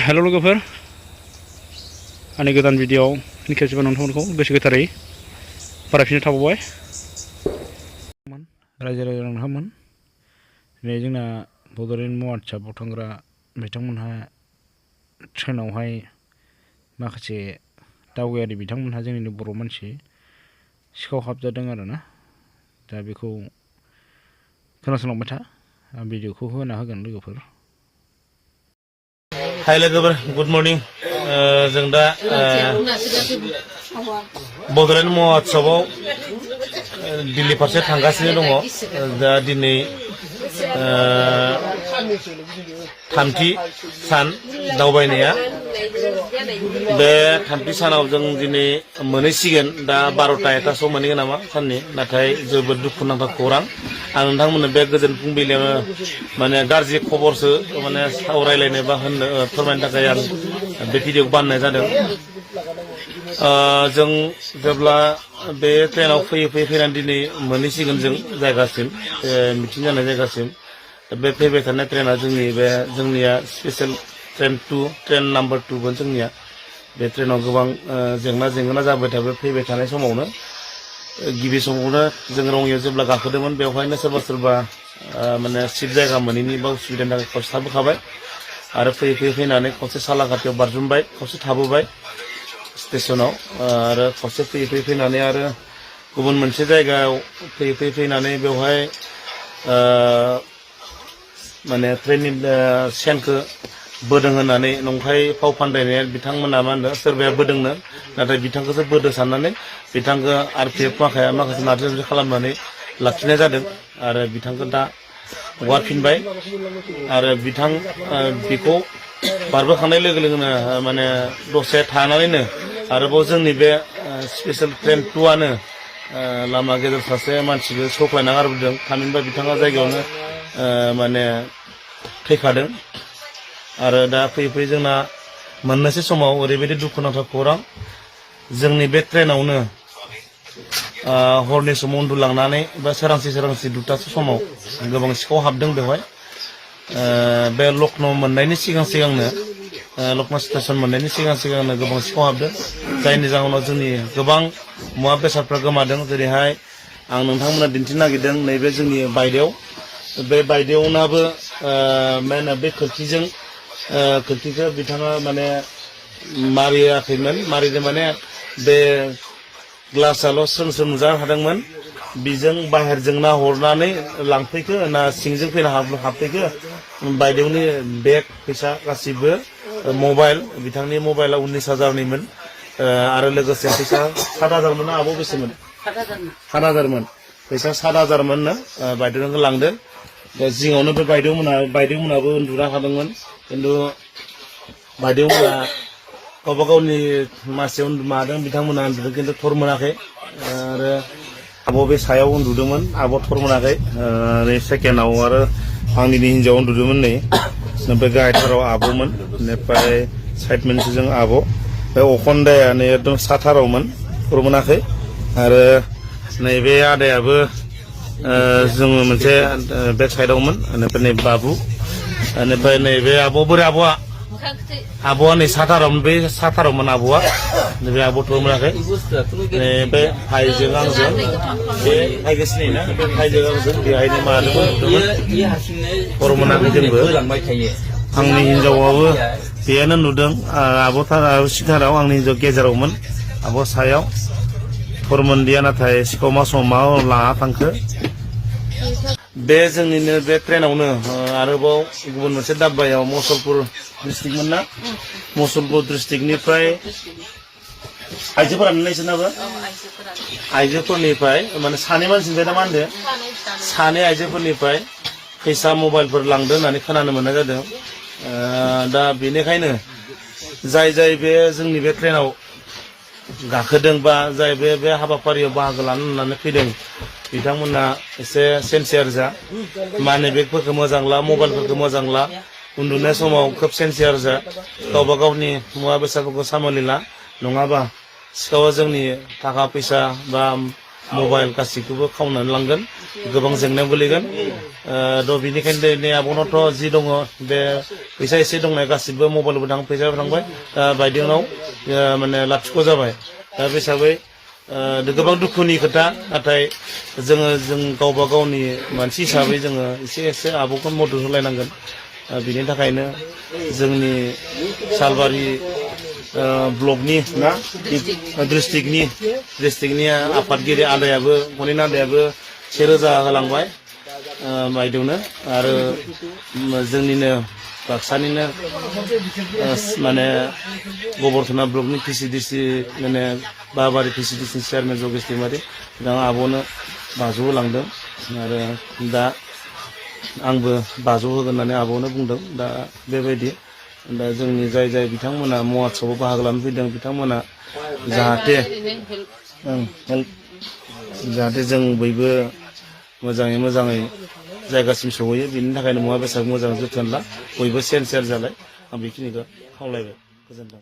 हेल' लोगोफोर आंनि गोदान भिडिअ'आव फिन खेबसेबाव नोंथांमोनखौ गोसो गोथारै बरायफिननो थाबावबाय रायजो राजा नोंथांमोन दिनै जोंना बड'लेण्ड महात्सबआव थांग्रा बिथांमोनहा ट्रेनावहाय माखासे दावबायारि बिथांमोनहा जोंनिनो बर' मानसि सिखाव हाबजादों आरोना दा बेखौ खोनासंलांबाय था आं भिडिअ'खौ होना होगोन लोगोफोर हाय लोगोफोर गुड मर्निं जों दा बड'लेण्ड महात्सबआव दिल्ली फारसे थांगासिनो दङ दा दिनै थामथि सान दावबायनाया बे थामथि सानाव जों दिनै मोनहैसिगोन दा 12-1टासोआव मोनहैगोन नामा साननि नाथाय जोबोद दुखुनांथाव खौरां आं नोंथांमोननो बे गोजोन फुंबिलियावनो माने गाज्रि खबरसो माने सावरायलायनो बा होननो फोरमायनो थाखाय आं बे भिडिअखौ बानायनाय जादों जों जेब्ला बे ट्रेनाव फैनानै दिनै मोनहैसिगोन जों जायगासिम मिटिं जानाय जायगासिम बे फैबाय थानाय ट्रेना जोंनिया स्पेशल ट्रेन नाम्बार 2 जोंनिया बे ट्रेनाव गोबां जेंना जाबाय थाबाय फैबाय थानाय समावनो गिबि समावनो जों रङियाव जेब्ला गाखोदोंमोन बेवहायनो सोरबा माने सिट जायगा मोनैनि बा उसुबिदानि थाखाय खावसे थाबोखाबाय आरो फैनानै खावसे सालाकाटियाव बारजुमबाय खावसे थाबोबाय स्टेशनाव आरो खावसे फैनानै आरो गुबुन मोनसे जायगायाव फैनानै बेवहाय माने ट्रेननि सेनखौ बोदों होननानै नंखाय फाव फान्दायनाया बिथांमोना मा होनो सोरबाया बोदोंनो नाथाय बिथांखौसो बोदो साननानै बिथांखौ RPF माखासे नारजि खालामनानै लाखिनाय जादों आरो बिथांखौ दा हगारफिनबाय आरो बेखौ बारबोखांनाय लोगो लोगोनो माने दसे थानानैनो आरोबाव जोंनि बे स्पेशल ट्रेन 2आनो लामा गेजेर सासे मानसिखौ सौख्लायना गारबोदों थामहिनबा बिथाङा जायगायावनो माने थैखादों आरो दा फैयै जोंना मोननोसै समाव ओरैबायदि दुखुनांथाव खौरां जोंनि बे ट्रेनावनो हरनि समाव उन्दुलांनानै बा सोरांसि 2टासो समाव गोबां सिखाव हाबदों बेवहाय बे लखनौ मोननायनि सिगांनो लखनौ स्टेशन मोननायनि सिगांनो गोबां सिखाव हाबदों जायनि जाहोनाव जोंनि गोबां मुवा बेसादफ्रा गोमादों जेरैहाय आं नोंथांमोना दिन्थिनो नागिरदों नैबे जोंनि बायदेव बे बायदेवनाबो मा होनो बे खोरखिखौ बिथाङा माने मारियाखैमोन मारिदों माने बे ग्लासाल' स्रों नुजा हादोंमोन बिजों बाहेरजों नाहरनानै लांफैखो ना सिंजों फैना हाबफैखो बायदेवनि बेग फैसा गासिबो मबाइल बिथांनि मबाइला 19,000निमोन आरो लोगोसे फैसा 7,000 आबौ बेसेमोन 7,000 फैसा 7,000 नो बायदेवखौ लांदों जिङावनो बे बायदेवमोनाबो उन्दुना थादोंमोन खिन्थु बायदेवमोना गावबा गावनि मासियाव मादों बिथांमोना उन्दुदों खिन्थु थर मोनाखै आरो आब' बे सायाव उन्दुदोंमोन आब' थर मोनाखै नै सेकेन्डआव आरो आंनि हिन्जाव उन्दुदोंमोन नै बे गाहायथाराव आब'मोन बेनिफ्राय साइड मोनसेजों आब' बे अखन्दाया नै एकदम साथारावमोन थर मोनाखै आरो नैबे आदायाबो जोङो मोनसे बेक साइडआवमोन बेनिफ्राय नै बाबु बेनिफ्राय नैबे आब' बोरै आब'आ नै साथारावमोन बे साथारावमोन आब'आ नैबे आब' थर मोनाखै बे भाइजों आंजों बे भाइखौ सिनायोना बे भाइजों आंजों बेहायनो मादोंमोन थर मोनाखै जोंबो आंनि हिन्जावाबो बेहायनो नुदों आब' सिथाराव आंनि हिन्जाव गेजेरावमोन आब' सायाव थर मोनदिया नाथाय सिखाव मा समाव लाना थांखो बे जोंनिनो बे ट्रेनावनो आरोबाव गुबुन मोनसे दाब्बायाव मुसलपुर डिस्ट्रिक्टमोन ना मुसलपुर डिस्ट्रिक्टनिफ्राय आइजोफोरानो नायसोनाबो आइजोफोरनिफ्राय माने सानै मानसिनिफ्राय ना मा होनदों सानै आइजोफोरनिफ्राय फैसा मबाइलफोर लांदों होननानै खोनानो मोननाय जादों दा बेनिखायनो जाय बे जोंनि बे ट्रेनाव गाखोदों बा जाय बे हाबाफारियाव बाहागो लानो होननानै फैदों बिथांमोना एसे सेन्सियार जा मानि बेगफोरखौ मोजां ला मबाइलफोरखौ मोजां ला उन्दुनाय समाव खोब सेन्सियार जा गावबा गावनि मुवा बेसादफोरखौ सामोलिला नङाबा सिखावा जोंनि थाखा फैसा बा मबाइल गासैखौबो खावनानै लांगोन गोबां जेंनायाव गोलैगोन थ' बेनिखायनो दिनै आब'नावथ' जि दङ बे फैसा एसे दंनाय गासिबो मबाइलबो थांबाय फैसाबो थांबाय बायदेनाव माने लाथिख' जाबाय दा बे हिसाबै गोबां दुखुनि खोथा नाथाय जों गावबा गावनि मानसि हिसाबै जोङो एसे आब'खौ मदद होलायनांगोन बिनि थाखायनो जोंनि सालबारि ब्लकनि ना डिस्ट्रिक्टनि आफादगिरि आदायाबो गनेन आदायाबो 1000 होलांबाय बायदेवनो आरो जोंनिनो बाक्सानिनो माने गबरथना ब्लकनि पिसिडिसि माने बाबारि पिसिडिसि चेयारमेन जगेश दैमारि बिथाङा आब'नो 500 होलांदों आरो दा आंबो 500 होगोन होननानै आब'नो बुंदों दा बेबायदि दा जोंनि जाय बिथांमोना महोत्सवआव बाहागो लानो फैदों बिथांमोना जाहाथे जों बयबो मोजाङै जायगासिम सहैयो बिनि थाखायनो मुवा बेसाद मोजां जोथोन ला बयबो सेन्सियार जालाय आं बेखिनिखौ खावलायबाय गोजोन्थों